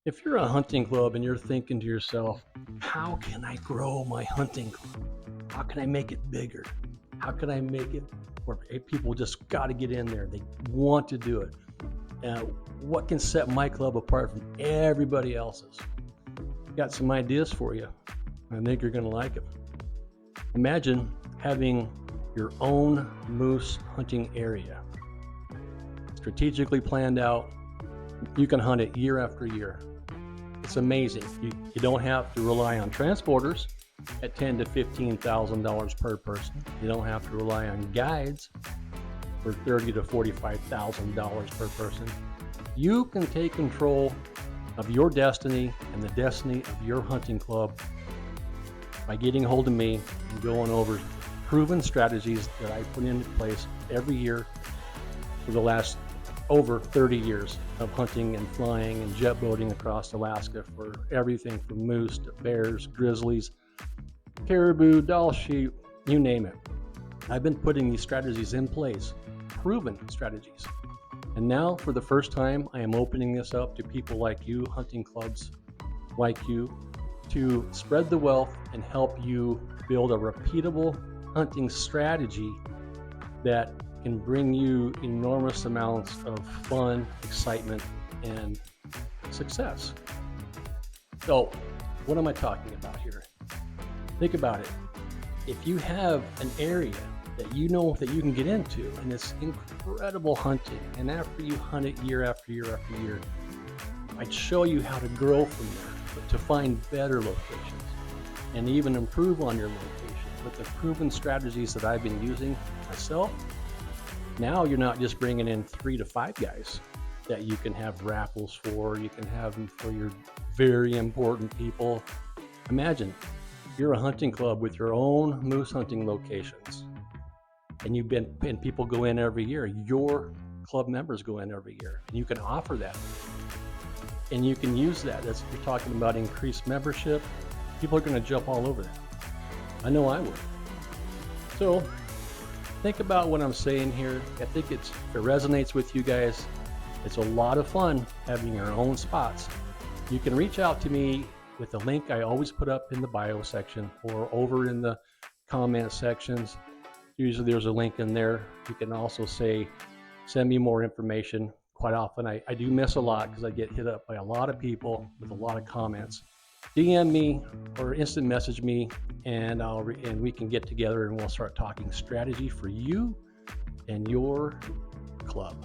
If you're a hunting club and you're thinking to yourself, how can I grow my hunting club? How can I make it bigger? How can I make it where people just got to get in there? They want to do it. What can set my club apart from everybody else's? Got some ideas for you. I think you're going to like them. Imagine having your own moose hunting area, strategically planned out. You can hunt it year after year. It's amazing. You don't have to rely on transporters at $10,000 to $15,000 per person. You don't have to rely on guides for $30,000 to $45,000 per person. You can take control of your destiny and the destiny of your hunting club by getting a hold of me and going over proven strategies that I put into place every year for the last over 30 years of hunting and flying and jet boating across Alaska for everything from moose to bears, grizzlies, caribou, Dall sheep, you name it. I've been putting these strategies in place, proven strategies. And now for the first time, I am opening this up to people like you, hunting clubs like you, to spread the wealth and help you build a repeatable hunting strategy that can bring you enormous amounts of fun, excitement, and success. So, what am I talking about here? Think about it. If you have an area that you know that you can get into and it's incredible hunting, and after you hunt it year after year after year, I'd show you how to grow from there, but to find better locations and even improve on your location with the proven strategies that I've been using myself. Now you're not just bringing in 3 to 5 guys that you can have raffles for. You can have them for your very important people. Imagine you're a hunting club with your own moose hunting locations, and people go in every year. Your club members go in every year, and you can offer that, and you can use that. That's you're talking about increased membership. People are going to jump all over that. I know I would. So think about what I'm saying here. I think if it resonates with you guys, it's a lot of fun having your own spots. You can reach out to me with the link I always put up in the bio section or over in the comment sections. Usually there's a link in there. You can also say, send me more information. Quite often I do miss a lot because I get hit up by a lot of people with a lot of comments. DM me or instant message me, and we can get together and we'll start talking strategy for you and your club.